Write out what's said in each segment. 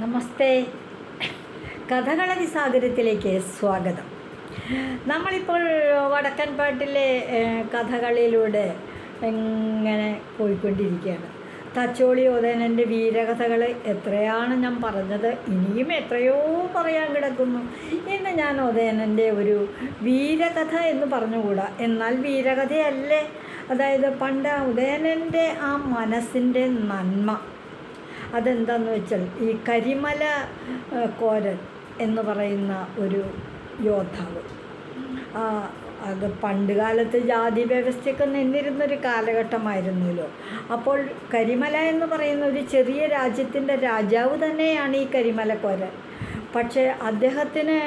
നമസ്തേ. കഥകളി സാഗരത്തിലേക്ക് സ്വാഗതം. നമ്മളിപ്പോൾ വടക്കൻ പാട്ടിലെ കഥകളിലൂടെ ഇങ്ങനെ പോയിക്കൊണ്ടിരിക്കുകയാണ്. തച്ചോളി ഉദയനൻ്റെ വീരകഥകൾ എത്രയാണ് ഞാൻ പറഞ്ഞത്, ഇനിയും എത്രയോ പറയാൻ കിടക്കുന്നു. ഇന്ന് ഞാൻ ഉദയനൻ്റെ ഒരു വീരകഥ എന്ന് പറഞ്ഞുകൂടാ, എന്നാൽ വീരകഥയല്ലേ. അതായത് പണ്ട് ഉദയനൻ്റെ ആ മനസ്സിൻ്റെ നന്മ അതെന്താണെന്ന് വെച്ചാൽ, ഈ കരിമല കോരൻ എന്ന് പറയുന്ന ഒരു യോദ്ധാവ്, അത് പണ്ട് കാലത്ത് ജാതി വ്യവസ്ഥയൊക്കെ നിന്നിരുന്നൊരു കാലഘട്ടമായിരുന്നല്ലോ. അപ്പോൾ കരിമല എന്ന് പറയുന്ന ഒരു ചെറിയ രാജ്യത്തിൻ്റെ രാജാവ് തന്നെയാണ് ഈ കരിമലക്കോരൻ. പക്ഷേ അദ്ദേഹത്തിന്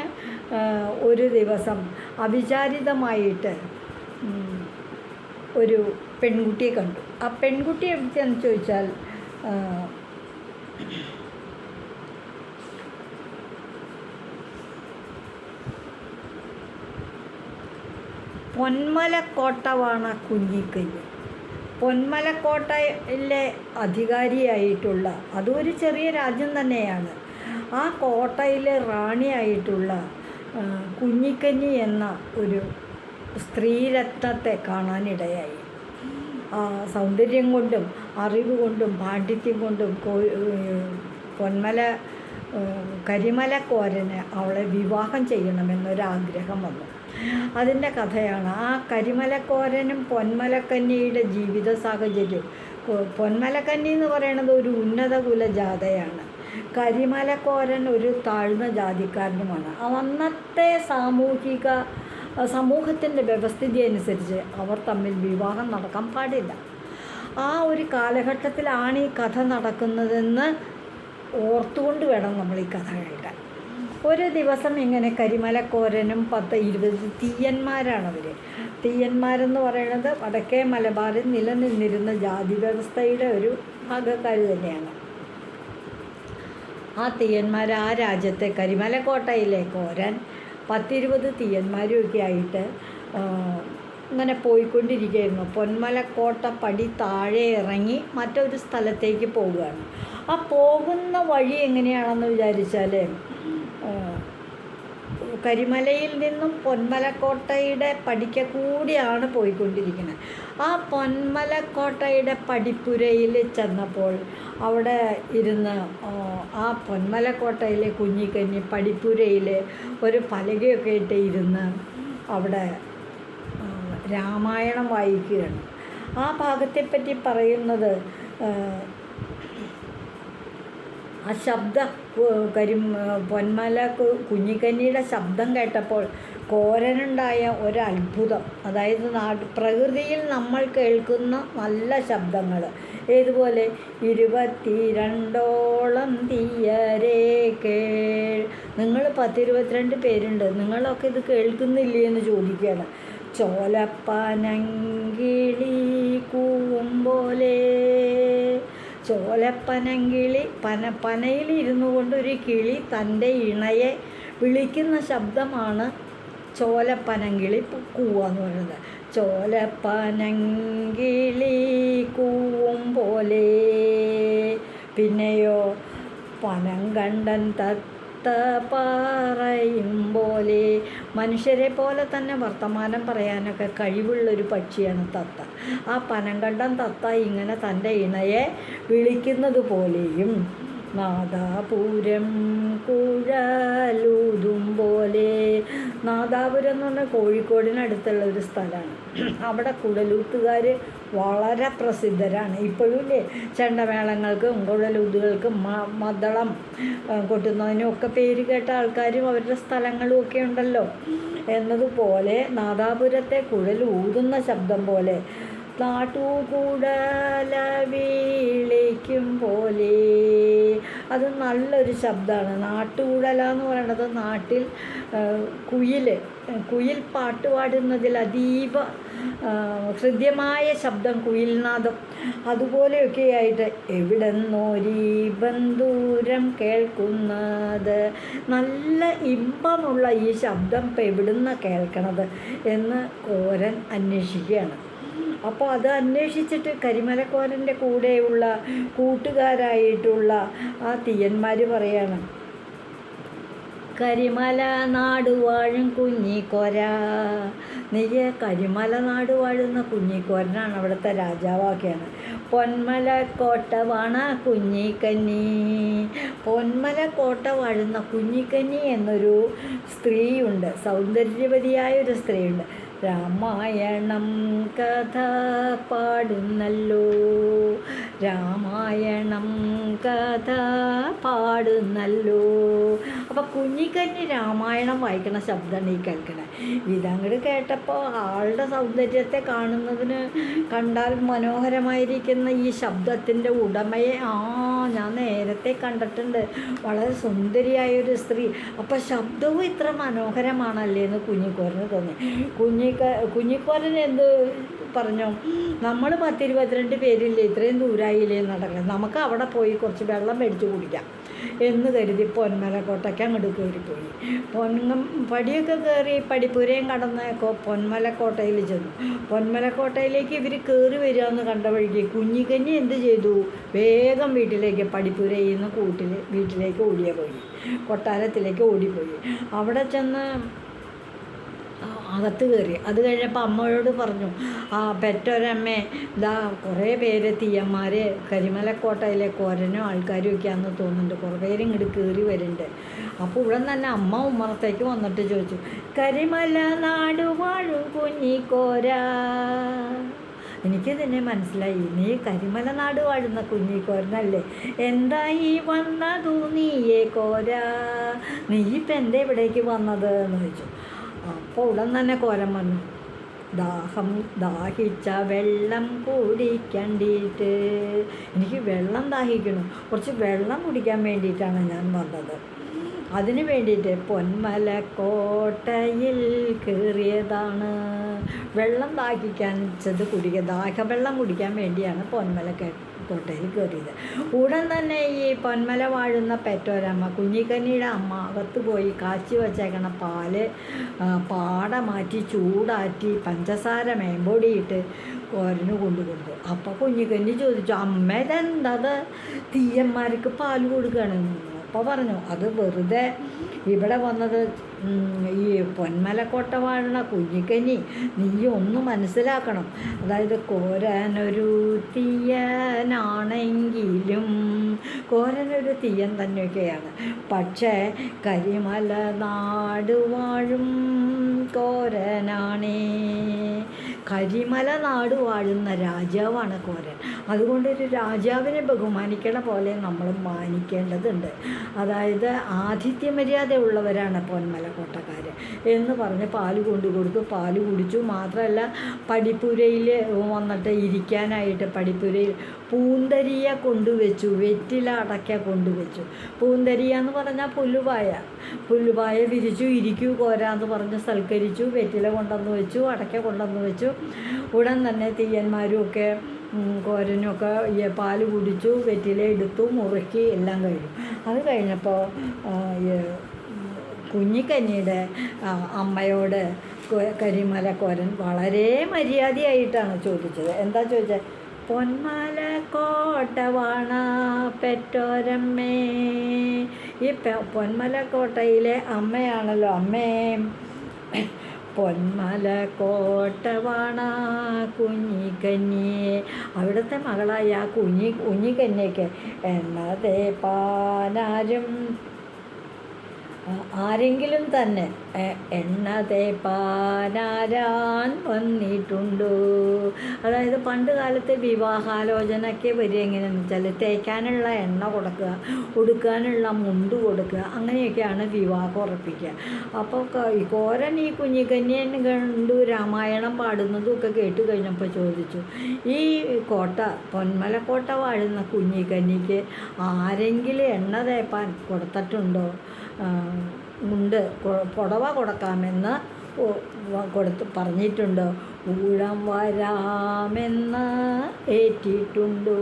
ഒരു ദിവസം അവിചാരിതമായിട്ട് ഒരു പെൺകുട്ടിയെ കണ്ടു. ആ പെൺകുട്ടി എവിടെയാണെന്ന് ചോദിച്ചാൽ പൊന്മലക്കോട്ടവാണ കുഞ്ഞിക്കഞ്ഞി. പൊന്മലക്കോട്ടയിലെ അധികാരിയായിട്ടുള്ള, അതും ഒരു ചെറിയ രാജ്യം തന്നെയാണ്, ആ കോട്ടയിലെ റാണിയായിട്ടുള്ള കുഞ്ഞിക്കഞ്ഞി എന്ന ഒരു സ്ത്രീരത്നത്തെ കാണാനിടയായി. സൗന്ദര്യം കൊണ്ടും അറിവ് കൊണ്ടും പാണ്ഡിത്യം കൊണ്ടും കരിമലക്കോരന് അവളെ വിവാഹം ചെയ്യണമെന്നൊരാഗ്രഹം വന്നു. അതിൻ്റെ കഥയാണ്. ആ കരിമലക്കോരനും പൊന്മലക്കന്നിയുടെ ജീവിത സാഹചര്യം. പൊന്മലക്കന്നി എന്ന് പറയുന്നത് ഒരു ഉന്നത കുലജാതയാണ്. കരിമലക്കോരൻ ഒരു താഴ്ന്ന ജാതിക്കാരനുമാണ്. അന്നത്തെ സമൂഹത്തിൻ്റെ വ്യവസ്ഥിതി അനുസരിച്ച് അവർ തമ്മിൽ വിവാഹം നടക്കാൻ പാടില്ല. ആ ഒരു കാലഘട്ടത്തിലാണ് ഈ കഥ നടക്കുന്നതെന്ന് ഓർത്തുകൊണ്ട് വേണം നമ്മൾ ഈ കഥ കേൾക്കാൻ. ഒരു ദിവസം ഇങ്ങനെ കരിമലക്കോരനും 10-20 തീയന്മാരാണവർ. തീയന്മാരെന്ന് പറയുന്നത് വടക്കേ മലബാറിൽ നിലനിന്നിരുന്ന ജാതി വ്യവസ്ഥയുടെ ഒരു ഭാഗക്കാർ തന്നെയാണ്. ആ തീയന്മാർ ആ രാജ്യത്തെ കരിമലക്കോട്ടയിലെ കോരൻ 10-20 തീയന്മാരുമൊക്കെ ആയിട്ട് ഇങ്ങനെ പോയിക്കൊണ്ടിരിക്കുകയായിരുന്നു. പൊന്മലക്കോട്ട പടി താഴെ ഇറങ്ങി മറ്റൊരു സ്ഥലത്തേക്ക് പോവുകയാണ്. ആ പോകുന്ന വഴി എങ്ങനെയാണെന്ന് വിചാരിച്ചാൽ, കരിമലയിൽ നിന്നും പൊന്മലക്കോട്ടയുടെ പടിക്ക് കൂടിയാണ് പോയിക്കൊണ്ടിരിക്കുന്നത്. ആ പൊന്മലക്കോട്ടയുടെ പടിപ്പുരയിൽ ചെന്നപ്പോൾ അവിടെ ഇരുന്ന് ആ പൊന്മലക്കോട്ടയിലെ കുഞ്ഞിക്കഞ്ഞി പടിപ്പുരയിൽ ഒരു പലകയൊക്കെ ഇട്ട് ഇരുന്ന് അവിടെ രാമായണം വായിക്കുകയാണ്. ആ ഭാഗത്തെപ്പറ്റി പറയുന്നത്, ആ ശബ്ദം കുഞ്ഞിക്കന്നിയുടെ ശബ്ദം കേട്ടപ്പോൾ കോരനുണ്ടായ ഒരത്ഭുതം. അതായത് പ്രകൃതിയിൽ നമ്മൾ കേൾക്കുന്ന നല്ല ശബ്ദങ്ങൾ, ഏതുപോലെ 22ഓളം തീയരേ കേൾ. നിങ്ങൾ 10-22 പേരുണ്ട്, നിങ്ങളൊക്കെ ഇത് കേൾക്കുന്നില്ലേ എന്ന് ചോദിക്കുകയാണ്. ചോലപ്പനങ്കിളി കൂവും പോലെ. ചോലപ്പനങ്കിളി, പനയിൽ ഇരുന്നു കൊണ്ടൊരു കിളി തൻ്റെ ഇണയെ വിളിക്കുന്ന ശബ്ദമാണ് ചോലപ്പനങ്കിളി കൂവാന്ന് പറയുന്നത്. ചോലപ്പനങ്കിളി കൂവും പോലെ. പിന്നെയോ പനങ്കണ്ടൻ തത്ത പറയും പോലെ. മനുഷ്യരെ പോലെ തന്നെ വർത്തമാനം പറയാനൊക്കെ കഴിവുള്ളൊരു പക്ഷിയാണ് തത്ത. ആ പനങ്കണ്ടൻ തത്ത ഇങ്ങനെ തൻ്റെ ഇണയെ വിളിക്കുന്നത് പോലെയും, നാദാപുരം കുഴലൂതും പോലെ. നാദാപുരം എന്ന് പറഞ്ഞാൽ കോഴിക്കോടിനടുത്തുള്ള ഒരു സ്ഥലമാണ്. അവിടെ കുഴലൂത്തുകാർ വളരെ പ്രസിദ്ധരാണ്. ഇപ്പോഴും ഇല്ലേ, ചെണ്ടമേളങ്ങൾക്കും കുഴലൂതുകൾക്കും മദ്ദളം കൊട്ടുന്നതിനും ഒക്കെ പേര് കേട്ട ആൾക്കാരും അവരുടെ സ്ഥലങ്ങളും ഒക്കെ ഉണ്ടല്ലോ. എന്നതുപോലെ നാദാപുരത്തെ കുഴൽ ഊതുന്ന ശബ്ദം പോലെ നാട്ടുകുഴല വിളിക്കും പോലെ. അത് നല്ലൊരു ശബ്ദമാണ്. നാട്ടുകുഴല എന്ന് പറയുന്നത് നാട്ടിൽ കുയിൽ പാട്ട് പാടുന്നതിൽ അതീവ ഹൃദ്യമായ ശബ്ദം, കുയിൽനാദം. അതുപോലെയൊക്കെയായിട്ട് എവിടെന്നോരീ ബന്ധൂരം കേൾക്കുന്നത്. നല്ല ഇമ്പമുള്ള ഈ ശബ്ദം ഇപ്പം എവിടുന്ന കേൾക്കണത് എന്ന് കോരൻ അന്വേഷിക്കുകയാണ്. അപ്പോൾ അത് അന്വേഷിച്ചിട്ട് കരിമലക്കോരൻ്റെ കൂടെയുള്ള കൂട്ടുകാരായിട്ടുള്ള ആ തീയന്മാർ പറയാണ്, കരിമല നാട് വാഴും കുഞ്ഞിക്കോര, നീ കരിമല നാട് വാഴുന്ന കുഞ്ഞിക്കോരനാണ് അവിടുത്തെ രാജാവാക്കിയാണ്. പൊന്മല കോട്ട വാണ കുഞ്ഞിക്കന്നി, പൊന്മല കോട്ട വാഴുന്ന കുഞ്ഞിക്കന്നി എന്നൊരു സ്ത്രീയുണ്ട്, സൗന്ദര്യവതിയായൊരു സ്ത്രീയുണ്ട്. രാമായണം കഥ പാടുന്നല്ലോ, രാമായണം കഥ പാടുന്നല്ലോ. അപ്പോൾ കുഞ്ഞിക്കന്നി രാമായണം വായിക്കണ ശബ്ദമാണ് ഈ കേൾക്കണേ. ഇതങ്ങോട്ട് കേട്ടപ്പോൾ ആളുടെ സൗന്ദര്യത്തെ കാണുന്നതിന് കണ്ടാൽ മനോഹരമായിരിക്കുന്ന ഈ ശബ്ദത്തിൻ്റെ ഉടമയെ ഞാൻ നേരത്തെ കണ്ടിട്ടുണ്ട്, വളരെ സുന്ദരിയായൊരു സ്ത്രീ. അപ്പോൾ ശബ്ദവും ഇത്ര മനോഹരമാണല്ലേ എന്ന് കുഞ്ഞിക്കോരന് തോന്നി. കുഞ്ഞിക്കോരൻ എന്ത് പറഞ്ഞു, നമ്മൾ 10-22 പേരില്ലേ, ഇത്രയും ദൂരായില്ലേ നടക്കണം, നമുക്ക് അവിടെ പോയി കുറച്ച് വെള്ളം മേടിച്ച് കുടിക്കാം എന്ന് കരുതി പൊന്മലക്കോട്ടയ്ക്ക് അങ്ങോട്ട് കയറിപ്പോയി. പടിയൊക്കെ കയറി പടിപ്പുരയും കടന്ന് പൊന്മലക്കോട്ടയിൽ ചെന്നു. പൊന്മലക്കോട്ടയിലേക്ക് ഇവർ കയറി വരികയെന്ന് കണ്ട വഴിക്ക് കുഞ്ഞിക്കന്നി എന്ത് ചെയ്തു, വേഗം വീട്ടിലേക്ക് പടിപ്പുരയിൽ നിന്ന് വീട്ടിലേക്ക് പോയി, കൊട്ടാരത്തിലേക്ക് ഓടിപ്പോയി. അവിടെ ചെന്ന് അകത്ത് കയറി. അത് കഴിഞ്ഞപ്പോൾ അമ്മയോട് പറഞ്ഞു, പെറ്റൊരമ്മേ, ഇതാ കുറേ പേര് തീയന്മാർ കരിമലക്കോട്ടയിലെ കോരനും ആൾക്കാരും ഒക്കെയാണെന്ന് തോന്നുന്നുണ്ട്, കുറേ പേര് ഇങ്ങോട്ട് കയറി വരുന്നുണ്ട്. അപ്പോൾ ഉടൻ തന്നെ അമ്മ ഉമ്മറത്തേക്ക് വന്നിട്ട് ചോദിച്ചു, കരിമല നാട് വാഴും കുഞ്ഞിക്കോര. എനിക്ക് തന്നെ മനസ്സിലായി, നീ കരിമല നാട് വാഴുന്ന കുഞ്ഞിക്കോരനല്ലേ, എന്തായി വന്നതു നീയേ കോര, നീ ഇപ്പം എൻ്റെ ഇവിടേക്ക് വന്നത് എന്ന് ചോദിച്ചു. അപ്പോൾ ഉടൻ തന്നെ കോരൻ വന്നു, ദാഹിച്ച വെള്ളം കുടിക്കണ്ടിട്ട്, എനിക്ക് വെള്ളം ദാഹിക്കണം, കുറച്ച് വെള്ളം കുടിക്കാൻ വേണ്ടിയിട്ടാണ് ഞാൻ വന്നത്. അതിന് വേണ്ടിയിട്ട് പൊന്മലക്കോട്ടയിൽ കയറിയതാണ്, വെള്ളം ദാഹവെള്ളം കുടിക്കാൻ വേണ്ടിയാണ് കോട്ടയിൽ കയറിയത്. ഉടൻ തന്നെ ഈ പൊന്മല വാഴുന്ന പെറ്റോരമ്മ, കുഞ്ഞിക്കന്നിയുടെ അമ്മ, അകത്ത് പോയി കാച്ചി വച്ചേക്കണ പാല് പാട മാറ്റി ചൂടാറ്റി പഞ്ചസാര മേമ്പൊടിയിട്ട് കോരന് കൊണ്ടുകൊടുത്തു. അപ്പോൾ കുഞ്ഞിക്കന്നി ചോദിച്ചു, അമ്മ ഇതെന്തത് തീയന്മാർക്ക് പാല് കൊടുക്കുകയാണെന്ന്. അപ്പോൾ പറഞ്ഞു, അത് വെറുതെ ഇവിടെ വന്നത് ഈ പൊന്മലക്കോട്ട വാഴുന്ന കുഞ്ഞിക്കന്നി, നീ ഒന്ന് മനസ്സിലാക്കണം, അതായത് കോരനൊരു തീയനാണെങ്കിലും കോരനൊരു തീയൻ തന്നെയൊക്കെയാണ്, പക്ഷേ കരിമല നാട് വാഴും കോരനാണേ, കരിമല നാട് വാഴുന്ന രാജാവാണ് കോരൻ. അതുകൊണ്ടൊരു രാജാവിനെ ബഹുമാനിക്കണ പോലെ നമ്മൾ മാനിക്കേണ്ടതുണ്ട്. അതായത് ആതിഥ്യ മര്യാദ ഉള്ളവരാണ് പൊന്മലക്കോട്ടക്കാർ എന്ന് പറഞ്ഞ് പാല് കൊടുത്തു. പാല് കുടിച്ചു. മാത്രമല്ല പടിപ്പുരയിൽ വന്നിട്ട് ഇരിക്കാനായിട്ട് പടിപ്പുരയിൽ പൂന്തരിയ കൊണ്ടുവച്ചു, വെറ്റില അടയ്ക്ക കൊണ്ടുവച്ചു. പൂന്തരിയ എന്ന് പറഞ്ഞാൽ പുല്ലുപായ വിരിച്ചു, ഇരിക്കൂ കോരാന്ന് പറഞ്ഞ് സൽക്കരിച്ചു. വെറ്റില കൊണ്ടുവന്ന് വെച്ചു, അടയ്ക്ക കൊണ്ടുവന്ന് വെച്ചു. ഉടൻ തന്നെ തീയന്മാരും ഒക്കെ കോരനൊക്കെ പാല് കുടിച്ചു, വെറ്റില എടുത്തു, മുറുക്കി എല്ലാം കഴിഞ്ഞു. അത് കഴിഞ്ഞപ്പോൾ കുഞ്ഞിക്കന്നിയുടെ അമ്മയോട് കരിമലക്കോരൻ വളരെ മര്യാദയായിട്ടാണ് ചോദിച്ചത്. എന്താ ചോദിച്ചത്? പൊന്മലക്കോട്ട വാണ പെറ്റോരമ്മേ. ഈ പൊന്മലക്കോട്ടയിലെ അമ്മയാണല്ലോ, അമ്മേ പൊന്മലക്കോട്ട വാണ കുഞ്ഞിക്കന്നിയെ, അവിടുത്തെ മകളായ ആ കുഞ്ഞിക്കന്നിക്ക് എണ്ണതേ പാനാരും ആരെങ്കിലും തന്നെ എണ്ണ തേപ്പാനാരാൻ വന്നിട്ടുണ്ടോ? അതായത് പണ്ട് കാലത്തെ വിവാഹാലോചനയ്ക്ക് വരിക എങ്ങനെയാണെന്ന് വെച്ചാൽ തേക്കാനുള്ള എണ്ണ കൊടുക്കുക, ഉടുക്കാനുള്ള മുണ്ട് കൊടുക്കുക, അങ്ങനെയൊക്കെയാണ് വിവാഹം ഉറപ്പിക്കുക. അപ്പോൾ കോരൻ ഈ കുഞ്ഞിക്കന്യെ കണ്ടു രാമായണം പാടുന്നതും ഒക്കെ കേട്ട് കഴിഞ്ഞപ്പോൾ ചോദിച്ചു, ഈ പൊന്മലക്കോട്ട വാഴുന്ന കുഞ്ഞിക്കന്നിക്ക് ആരെങ്കിലും എണ്ണ തേപ്പാൻ കൊടുത്തിട്ടുണ്ടോ? പുടവ കൊടുക്കാമെന്ന് കൊടുത്ത് പറഞ്ഞിട്ടുണ്ടോ? ഊഴം വരാമെന്ന് ഏറ്റിട്ടുണ്ടോ?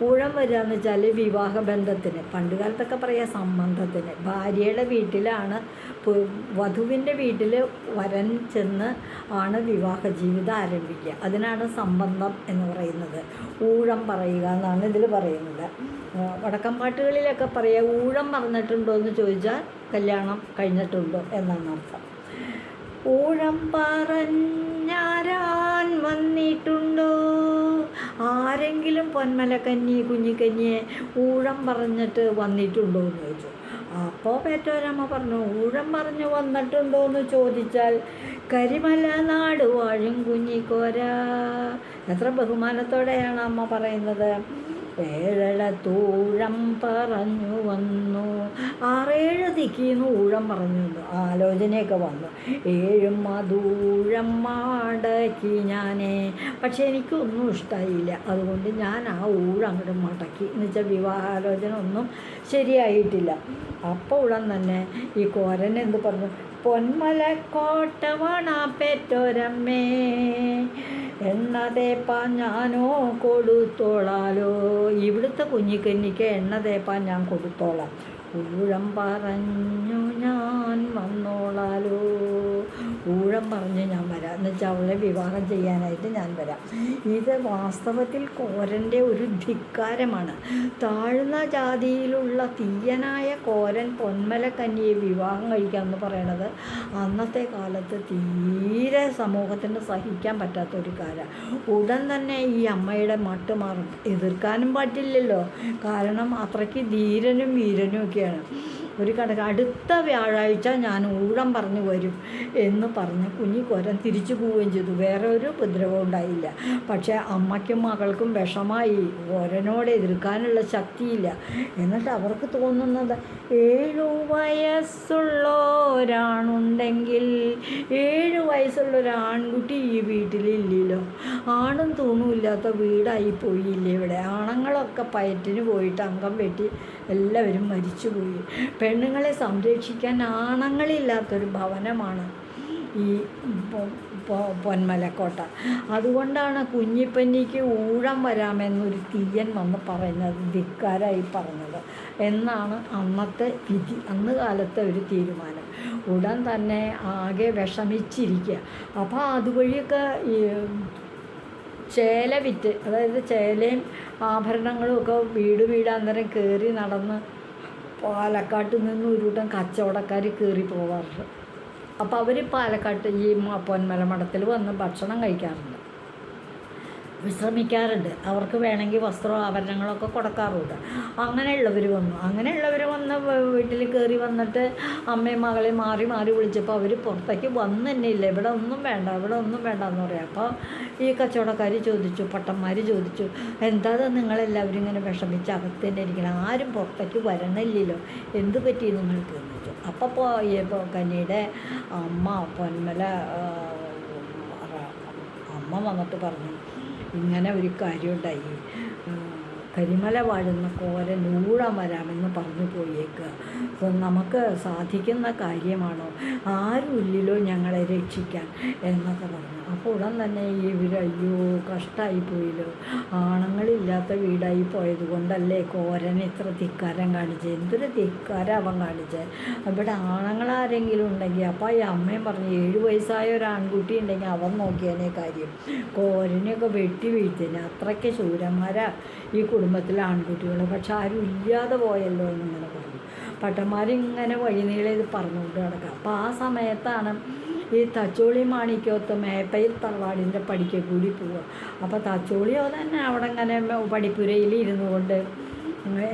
ഊഴം വരാമെന്ന് വെച്ചാൽ വിവാഹബന്ധത്തിന്, പണ്ട് കാലത്തൊക്കെ പറയാം സംബന്ധത്തിന്. ഭാര്യയുടെ വീട്ടിലാണ്, വധുവിൻ്റെ വീട്ടിൽ വരൻ ചെന്ന് ആണ് വിവാഹ ജീവിതം ആരംഭിക്കുക. അതിനാണ് സംബന്ധം എന്ന് പറയുന്നത്. ഊഴം പറയുക എന്നാണ് ഇതിൽ പറയുന്നത്. വടക്കൻ പാട്ടുകളിലൊക്കെ പറയുക ഊഴം പറഞ്ഞിട്ടുണ്ടോ എന്ന് ചോദിച്ചാൽ കല്യാണം കഴിഞ്ഞിട്ടുണ്ടോ എന്നാണ് അർത്ഥം. ഊഴം പറഞ്ഞാരാൻ വന്നിട്ടുണ്ടോ? ആരെങ്കിലും പൊന്മലക്കഞ്ഞി കുഞ്ഞിക്കഞ്ഞിയെ ഊഴം പറഞ്ഞിട്ട് വന്നിട്ടുണ്ടോ എന്ന് ചോദിച്ചു. അപ്പോൾ പേറ്റോരമ്മ പറഞ്ഞു, ഊഴം പറഞ്ഞു വന്നിട്ടുണ്ടോ എന്ന് ചോദിച്ചാൽ കരിമല നാട് വാഴും കുഞ്ഞിക്കോര. എത്ര ബഹുമാനത്തോടെയാണ് അമ്മ പറയുന്നത്. ഏഴളത്തൂഴം പറഞ്ഞു വന്നു, 6-7 ദിക്കിന്ന് ഊഴം പറഞ്ഞു വന്നു, ആലോചനയൊക്കെ വന്നു. 7 മധൂഴം മടക്കി ഞാനേ, പക്ഷെ എനിക്കൊന്നും ഇഷ്ടമായില്ല. അതുകൊണ്ട് ഞാൻ ആ ഊഴം അങ്ങോട്ട് മടക്കി. എന്ന് വെച്ചാൽ വിവാഹാലോചന ഒന്നും ശരിയായിട്ടില്ല. അപ്പോൾ ഉടൻ തന്നെ ഈ കോരൻ എന്ത് പറഞ്ഞു? പൊന്മലക്കോട്ടവണ പെറ്റോരമ്മേ, എണ്ണ തേപ്പാൻ ഞാനോ കൊടുത്തോളാലോ. ഇവിടുത്തെ കുഞ്ഞിക്കന്നിക്ക് എണ്ണ തേപ്പാൻ ഞാൻ കൊടുത്തോളാം. ഊഴം പറഞ്ഞു ഞാൻ വന്നോളാലോ. ഊഴം പറഞ്ഞ് ഞാൻ വരാം, എന്ന് വെച്ചാൽ അവളെ വിവാഹം ചെയ്യാനായിട്ട് ഞാൻ വരാം. ഇത് വാസ്തവത്തിൽ കോരൻ്റെ ഒരു ധിക്കാരമാണ്. താഴ്ന്ന ജാതിയിലുള്ള തീയനായ കോരൻ പൊന്മലക്കന്നിയെ വിവാഹം കഴിക്കാമെന്ന് പറയണത് അന്നത്തെ കാലത്ത് തീരെ സമൂഹത്തിന് സഹിക്കാൻ പറ്റാത്ത ഒരു കാര്യം. ഉടൻ തന്നെ ഈ അമ്മയുടെ മട്ട് മാറും. എതിർക്കാനും പറ്റില്ലല്ലോ, കാരണം അത്രയ്ക്ക് ധീരനും വീരനും ഒക്കെയാണ്. ഒരു അടുത്ത വ്യാഴാഴ്ച ഞാൻ ഊഴം പറഞ്ഞു വരും എന്ന് പറഞ്ഞ് കുഞ്ഞിക്കോരൻ തിരിച്ചു പോവുകയും ചെയ്തു. വേറെ ഒരു ഉപദ്രവം ഉണ്ടായില്ല. പക്ഷേ അമ്മയ്ക്കും മകൾക്കും വിഷമായി. കോരനോട് എതിർക്കാനുള്ള ശക്തിയില്ല. എന്നിട്ട് അവർക്ക് തോന്നുന്നത് 7 വയസ്സുള്ളവരാണുണ്ടെങ്കിൽ, 7 വയസ്സുള്ള ഒരു ആൺകുട്ടി ഈ വീട്ടിലില്ലല്ലോ, ആണും തൂണുമില്ലാത്ത വീടായി പോയില്ലേ ഇവിടെ. ആണുങ്ങളൊക്കെ പയറ്റിന് പോയിട്ട് അംഗം വെട്ടി എല്ലാവരും മരിച്ചുപോയി. പെണ്ണുങ്ങളെ സംരക്ഷിക്കാൻ ആണുങ്ങളില്ലാത്തൊരു ഭവനമാണ് ഈ പൊന്മലക്കോട്ട. അതുകൊണ്ടാണ് കുഞ്ഞിപ്പന്നിക്ക് ഊഴം വരാമെന്നൊരു തീയൻ വന്ന് പറയുന്നത്, ധിക്കാരായി പറഞ്ഞത് എന്നാണ് അന്നത്തെ വിധി, അന്ന് കാലത്തെ ഒരു തീരുമാനം. ഉടൻ തന്നെ ആകെ വിഷമിച്ചിരിക്കുക. അപ്പോൾ അതുവഴിയൊക്കെ ഈ ചേല വിറ്റ്, അതായത് ചേലയും ആഭരണങ്ങളും ഒക്കെ വീടാന്തരം കയറി നടന്ന് പാലക്കാട്ട് നിന്ന് ഒരു കൂട്ടം കച്ചവടക്കാർ കയറി പോവാറുണ്ട്. അപ്പോൾ അവർ പാലക്കാട്ട് ഈ പൊന്മല മഠത്തിൽ വന്ന് ഭക്ഷണം കഴിക്കാറുണ്ട്, വിശ്രമിക്കാറുണ്ട്. അവർക്ക് വേണമെങ്കിൽ വസ്ത്രവും ആഭരണങ്ങളൊക്കെ കൊടുക്കാറുണ്ട്. അങ്ങനെയുള്ളവർ വന്ന് വീട്ടിൽ കയറി വന്നിട്ട് അമ്മയും മകളെയും മാറി വിളിച്ചപ്പോൾ അവർ പുറത്തേക്ക് വന്നു തന്നെ ഇല്ല. ഇവിടെ ഒന്നും വേണ്ട എന്ന് പറയാം. അപ്പോൾ ഈ കച്ചവടക്കാർ ചോദിച്ചു, പട്ടന്മാർ ചോദിച്ചു, എന്താ നിങ്ങളെല്ലാവരും ഇങ്ങനെ വിഷമിച്ച് അകത്ത് തന്നെ ഇരിക്കണം, ആരും പുറത്തേക്ക് വരണില്ലല്ലോ, എന്ത് പറ്റി നിങ്ങൾക്ക് എന്ന് ചോദിച്ചു. അപ്പോൾ കന്നിയുടെ അമ്മ പൊന്മല അമ്മ വന്നിട്ട് പറഞ്ഞു, ഇങ്ങനെ ഒരു കാര്യമുണ്ടായി, കരിമല വാഴുന്ന കോരൻ ഊഴം വരാമെന്ന് പറഞ്ഞു പോയേക്കുക. നമുക്ക് സാധിക്കുന്ന കാര്യമാണോ? ആരുമില്ലല്ലോ ഞങ്ങളെ രക്ഷിക്കാൻ എന്നൊക്കെ പറഞ്ഞു. അപ്പോൾ ഉടൻ തന്നെ അയ്യോ കഷ്ടമായി പോയല്ലോ, ആണുങ്ങളില്ലാത്ത വീടായി പോയത് കൊണ്ടല്ലേ കോരൻ ഇത്ര ധിക്കാരം കാണിച്ചത്. എന്തൊരു ധിക്കാരം അവൻ കാണിച്ചത്. ഇവിടെ ആണുങ്ങളാരെങ്കിലും ഉണ്ടെങ്കിൽ, അപ്പോൾ ഈ അമ്മയും പറഞ്ഞു 7 വയസ്സായ ഒരു ആൺകുട്ടി ഉണ്ടെങ്കിൽ അവൻ നോക്കിയതിനെ കാര്യം, കോരനെയൊക്കെ വെട്ടി വീഴ്ത്തേനെ. അത്രയ്ക്ക് ശൂരന്മാരാ ഈ കുടുംബത്തിലെ ആൺകുട്ടികൾ. പക്ഷെ ആരും ഇല്ലാതെ പോയല്ലോ എന്നിങ്ങനെ പറഞ്ഞു. പട്ടന്മാരിങ്ങനെ വഴിനീളെ ഇത് പറഞ്ഞുകൊണ്ട് കിടക്കുക. അപ്പോൾ ആ സമയത്താണ് ഈ തച്ചോളി മാണിക്കോത്ത് മേപ്പയിൽ തറവാടിൻ്റെ പടിക്ക് കൂടി പോവുക. അപ്പോൾ തച്ചോളിയോ തന്നെ അവിടെ ഇങ്ങനെ പടിപ്പുരയിൽ ഇരുന്നു കൊണ്ട്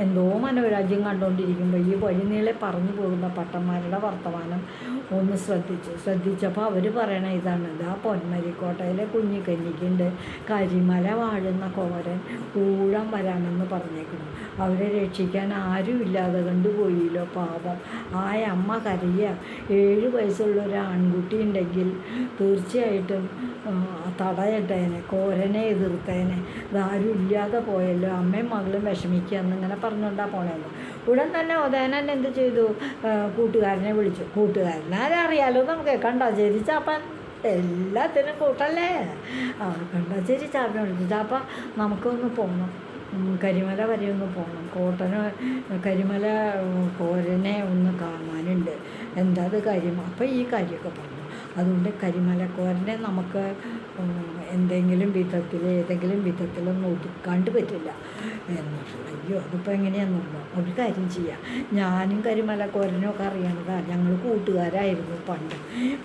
എന്തോ മനോരാജ്യം കണ്ടുകൊണ്ടിരിക്കുമ്പോൾ ഈ വഴിനീളെ പറഞ്ഞു പോകുന്ന പട്ടന്മാരുടെ വർത്തമാനം ഒന്ന് ശ്രദ്ധിച്ചപ്പോൾ അവർ പറയണ ഇതാണ്, ഇതാ പൊന്മരിക്കോട്ടയിലെ കുഞ്ഞിക്കന്നിക്കുണ്ട് കരിമല വാഴുന്ന കോരൻ ഊഴം വരാമെന്ന് പറഞ്ഞേക്കുന്നു. അവരെ രക്ഷിക്കാൻ ആരുമില്ലാതെ കണ്ടുപോയില്ലോ പാപം. ആ അമ്മ കരയുക. 7 വയസ്സുള്ള ഒരു ആൺകുട്ടി ഉണ്ടെങ്കിൽ തീർച്ചയായിട്ടും തടയട്ടേനെ, കോരനെ എതിർത്തേനെ. ഇതാരും ഇല്ലാതെ പോയല്ലോ, അമ്മയും മകളും വിഷമിക്കുക അങ്ങനെ പറഞ്ഞുകൊണ്ടാണ് പോണേന്ന്. ഉടൻ തന്നെ ഉദയനൻ എന്ത് ചെയ്തു, കൂട്ടുകാരനെ വിളിച്ചു. കൂട്ടുകാരനെ അറിയാലോ നമുക്ക്, കണ്ടാശ്ശേരി ചാപ്പൻ എല്ലാത്തിനും കൂട്ടല്ലേ. കണ്ടാശ്ശേരി ചാപ്പനെ വിളിച്ചു. ചാപ്പ നമുക്കൊന്ന് പോകണം, കരിമല വരെ ഒന്ന് പോകണം, കരിമല കോരനെ ഒന്ന് കാണാനുണ്ട്, എന്താ അത് കാര്യം. അപ്പോൾ ഈ കാര്യമൊക്കെ പറഞ്ഞു. അതുകൊണ്ട് കരിമലക്കോരനെ നമുക്ക് ഏതെങ്കിലും വിധത്തിലൊന്നും ഒതുക്കാണ്ട് പറ്റില്ല എന്ന്. അയ്യോ അതിപ്പോൾ എങ്ങനെയാണെന്നുണ്ടോ, ഒരു കാര്യം ചെയ്യാം, ഞാനും കരിമലക്കോരനും ഒക്കെ അറിയണതാണ്, ഞങ്ങൾ കൂട്ടുകാരായിരുന്നു പണ്ട്.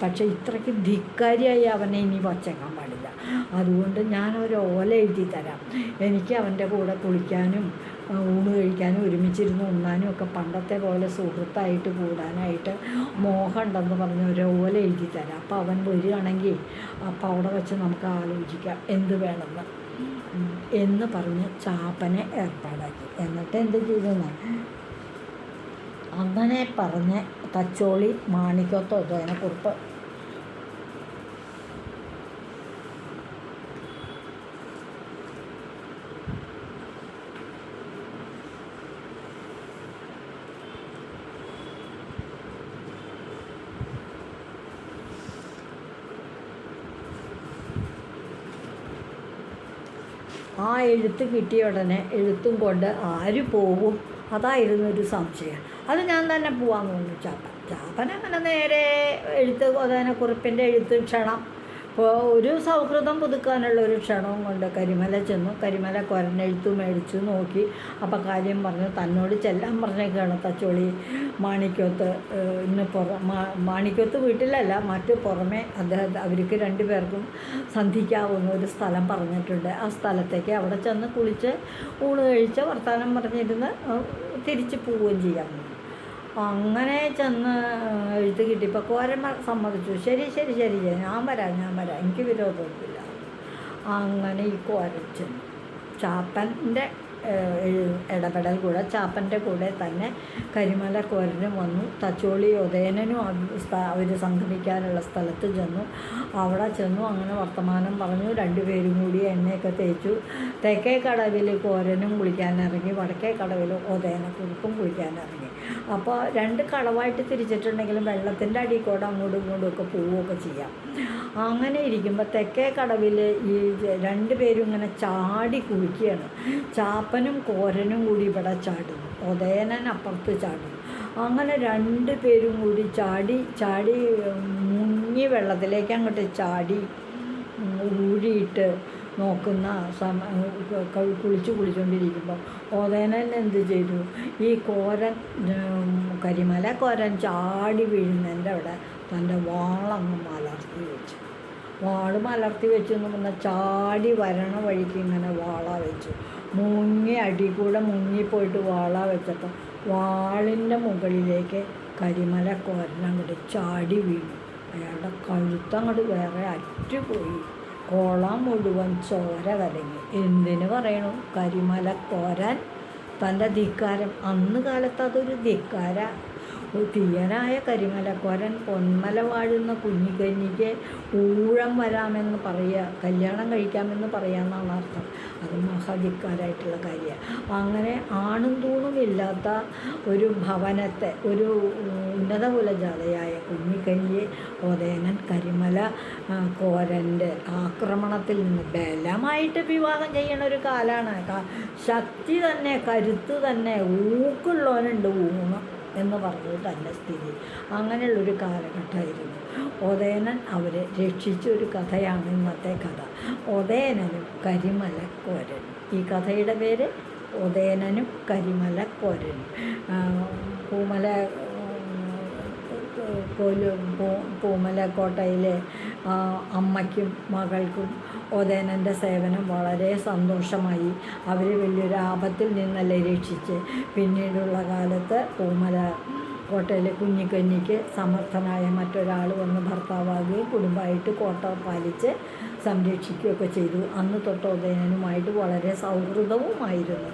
പക്ഷേ ഇത്രയ്ക്ക് ധിക്കാരിയായി അവനെ ഇനി വച്ചേക്കാൻ പാടില്ല. അതുകൊണ്ട് ഞാനൊരു ഓല എഴുതി തരാം, എനിക്ക് അവൻ്റെ കൂടെ കുളിക്കാനും ഊണ് കഴിക്കാനും ഒരുമിച്ചിരുന്ന് ഉണ്ണാനും ഒക്കെ പണ്ടത്തെ പോലെ സുഹൃത്തായിട്ട് കൂടാനായിട്ട് മോഹമുണ്ടെന്ന് പറഞ്ഞ് ഒരു ഓല എഴുതി തരാം. അപ്പോൾ അവൻ വരികയാണെങ്കിൽ അപ്പോൾ അവിടെ വെച്ച് നമുക്ക് ആലോചിക്കാം എന്ത് വേണമെന്ന് എന്ന് പറഞ്ഞ് ചാപ്പനെ ഏർപ്പാടാക്കി. എന്നിട്ട് എന്ത് ചെയ്തെന്ന്, അങ്ങനെ പറഞ്ഞ് തച്ചോളി മാണിക്കത്തോ ഉദയനക്കുറുപ്പ് ആ എഴുത്ത് കിട്ടിയ ഉടനെ എഴുത്തും കൊണ്ട് ആര് പോകും, അതായിരുന്നു ഒരു സംശയം. അത് ഞാൻ തന്നെ പോവാന്ന് തോന്നുന്നു. ചാപ്പൻ അങ്ങനെ നേരെ ഉദയനക്കുറുപ്പിൻ്റെ എഴുത്ത് ക്ഷണം, ഇപ്പോൾ ഒരു സൗഹൃദം പുതുക്കാനുള്ള ഒരു ക്ഷണവും കൊണ്ട് കരിമല ചെന്നു. കരിമലക്കോരനെഴുത്ത് മേടിച്ചു നോക്കി. അപ്പം കാര്യം പറഞ്ഞു, തന്നോട് ചെല്ലാൻ പറഞ്ഞേക്കാണ് തച്ചോളി മാണിക്കോത്ത്. ഇന്ന് മാണിക്കോത്ത് വീട്ടിലല്ല, മറ്റു പുറമെ അവർക്ക് രണ്ടുപേർക്കും സന്ധിക്കാവുന്ന ഒരു സ്ഥലം പറഞ്ഞിട്ടുണ്ട്. ആ സ്ഥലത്തേക്ക് അവിടെ ചെന്ന് കുളിച്ച് ഊണ് കഴിച്ച് വർത്തമാനം പറഞ്ഞിരുന്ന് തിരിച്ച് പോവുകയും ചെയ്യാം. അങ്ങനെ ചെന്ന് എഴുത്ത് കിട്ടിയപ്പോൾ കോരൻ സമ്മതിച്ചു. ശരി ഞാൻ വരാം, എനിക്ക് വിരോധമൊന്നുമില്ല. അങ്ങനെ ഈ കോരൻ ചെന്നു. ചാപ്പൻ്റെ ഇടപെടൽ കൂടെ ചാപ്പൻ്റെ കൂടെ തന്നെ കരിമലക്കോരനും വന്നു. തച്ചോളി ഉദയനനും അവർ സംഗമിക്കാനുള്ള സ്ഥലത്ത് ചെന്നു. അവിടെ ചെന്നു അങ്ങനെ വർത്തമാനം പറഞ്ഞു. രണ്ടുപേരും കൂടി എണ്ണയൊക്കെ തേച്ചു. തെക്കേ കടവിൽ കോരനും കുളിക്കാനിറങ്ങി, വടക്കേ കടവിൽ ഉദയനക്കുറുപ്പും കുളിക്കാനിറങ്ങി. അപ്പോൾ രണ്ട് കടവായിട്ട് തിരിച്ചിട്ടുണ്ടെങ്കിലും വെള്ളത്തിൻ്റെ അടിയിൽ കൂടെ അങ്ങോട്ടും ഇങ്ങോട്ടും ഒക്കെ പോവുകയൊക്കെ ചെയ്യാം. അങ്ങനെ ഇരിക്കുമ്പോൾ തെക്കേ കടവിൽ ഈ രണ്ടുപേരും ഇങ്ങനെ ചാടി കുളിക്കുകയാണ്. ചാപ്പനും കോരനും കൂടി ഇവിടെ ചാടുന്നു, ഉദയനൻ അപ്പുറത്ത് ചാടുന്നു. അങ്ങനെ രണ്ടുപേരും കൂടി ചാടി മുങ്ങി വെള്ളത്തിലേക്ക് അങ്ങോട്ട് ചാടി ഊഴിയിട്ട് നോക്കുന്ന കുളിച്ചുകൊണ്ടിരിക്കുമ്പോൾ ഉദയനൻ എന്ത് ചെയ്തു, ഈ കരിമലക്കോരൻ ചാടി വീഴുന്നതിൻ്റെ അവിടെ തൻ്റെ വാളങ്ങ് മലർത്തി വെച്ചെന്ന് പറഞ്ഞാൽ ചാടി വരണ വഴിക്ക് ഇങ്ങനെ വാള വെച്ചു. അടി കൂടെ മുങ്ങിപ്പോയിട്ട് വാള വെച്ചപ്പോൾ വാളിൻ്റെ മുകളിലേക്ക് കരിമലക്കോരൻ അങ്ങോട്ട് ചാടി വീണു. അയാളുടെ കഴുത്തങ്ങോട്ട് വേറെ അറ്റുപോയി. കോളം മുഴുവൻ ചോര കലങ്ങി. എന്തിനു പറയണു, കരിമലക്കോരൻ തൻ്റെ ധിക്കാരം. അന്ന് കാലത്ത് അതൊരു ധിക്കാര. തീയനായ കരിമലക്കോരൻ പൊന്മല വാഴുന്ന കുഞ്ഞിക്കഞ്ഞിക്ക് ഊഴം വരാമെന്ന് പറയുക, കല്യാണം കഴിക്കാമെന്ന് പറയാമെന്നാണ് അർത്ഥം. അത് മഹാധിക്കാരായിട്ടുള്ള കാര്യമാണ്. അങ്ങനെ ആണും തൂണും ഇല്ലാത്ത ഒരു ഭവനത്തെ, ഒരു ഉന്നത കുലജാതയായ കുഞ്ഞിക്കഞ്ഞിയെ ഉദയനൻ കരിമല കോരൻ്റെ ആക്രമണത്തിൽ നിന്ന് ബലമായിട്ട് വിവാഹം ചെയ്യണ ഒരു കാലമാണ്. ശക്തി തന്നെ, കരുത്ത് തന്നെ, ഊക്കുള്ളവനുണ്ട് ഊണ് എന്ന് പറഞ്ഞു തന്നെ സ്ഥിതി. അങ്ങനെയുള്ളൊരു കാലഘട്ടമായിരുന്നു. ഉദയനൻ അവരെ രക്ഷിച്ചൊരു കഥയാണ് ഇന്നത്തെ കഥ, ഉദയനനും കരിമലക്കോരനും. ഈ കഥയുടെ പേര് ഉദയനനും കരിമലക്കോരനും. പൂമലക്കോട്ടയിലെ അമ്മയ്ക്കും മകൾക്കും ഉദയനൻ്റെ സേവനം വളരെ സന്തോഷമായി. അവർ വലിയൊരു ആപത്തിൽ നിന്നല്ലേ രക്ഷിച്ച്. പിന്നീടുള്ള കാലത്ത് കോട്ടയിലെ കുഞ്ഞിക്കഞ്ഞിക്ക് സമർത്ഥനായ മറ്റൊരാൾ വന്ന് ഭർത്താവാകുകയും കുടുംബമായിട്ട് കോട്ട പാലിച്ച് സംരക്ഷിക്കുകയൊക്കെ ചെയ്തു. അന്ന് തൊട്ട് ഉദയനനുമായിട്ട് വളരെ സൗഹൃദവുമായിരുന്നു.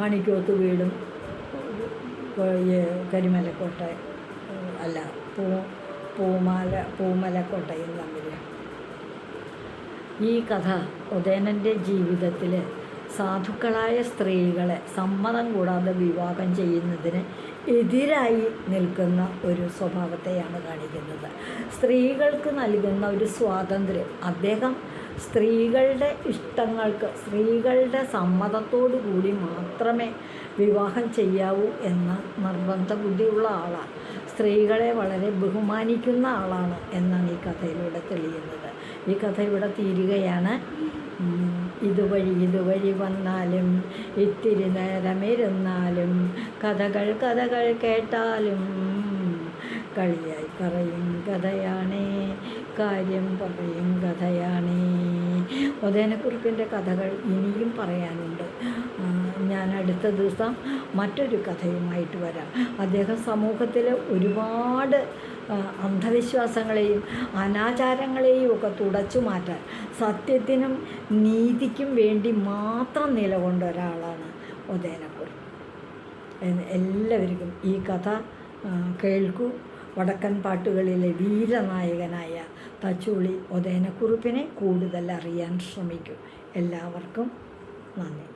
മണിക്കോത്ത് വീടും കരിമലക്കോട്ട അല്ല പൂമലക്കോട്ടയും തമ്മിൽ. ഈ കഥ ഉദയനൻ്റെ ജീവിതത്തിൽ സാധുക്കളായ സ്ത്രീകളെ സമ്മതം കൂടാതെ വിവാഹം ചെയ്യുന്നതിന് എതിരായി നിൽക്കുന്ന ഒരു സ്വഭാവത്തെയാണ് കാണിക്കുന്നത്. സ്ത്രീകൾക്ക് നൽകുന്ന ഒരു സ്വാതന്ത്ര്യം, അദ്ദേഹം സ്ത്രീകളുടെ ഇഷ്ടങ്ങൾക്ക്, സ്ത്രീകളുടെ സമ്മതത്തോടു കൂടി മാത്രമേ വിവാഹം ചെയ്യാവൂ എന്ന നിർബന്ധ ബുദ്ധിയുള്ള ആളാണ്. സ്ത്രീകളെ വളരെ ബഹുമാനിക്കുന്ന ആളാണ് എന്നാണ് ഈ കഥയിലൂടെ തെളിയുന്നത്. ഈ കഥ ഇവിടെ തീരുകയാണ്. ഇതുവഴി വന്നാലും ഇത്തിരി നേരമിരുന്നാലും കഥകൾ കേട്ടാലും കളിയായി പറയും കഥയാണേ, കാര്യം പറയും കഥയാണേ. ഒതേനക്കുറുപ്പിൻ്റെ കഥകൾ ഇനിയും പറയാനുണ്ട്. ഞാൻ അടുത്ത ദിവസം മറ്റൊരു കഥയുമായിട്ട് വരാം. അദ്ദേഹം സമൂഹത്തിൽ ഒരുപാട് അന്ധവിശ്വാസങ്ങളെയും അനാചാരങ്ങളെയും ഒക്കെ തുടച്ചു മാറ്റാൻ സത്യത്തിനും നീതിക്കും വേണ്ടി മാത്രം നിലകൊണ്ട ഒരാളാണ് ഒതേനക്കുറുപ്പ്. എല്ലാവർക്കും ഈ കഥ കേൾക്കൂ. വടക്കൻ പാട്ടുകളിലെ വീരനായകനായ തച്ചോളി ഒതേനക്കുറുപ്പിനെ കൂടുതൽ അറിയാൻ ശ്രമിക്കൂ. എല്ലാവർക്കും നന്ദി.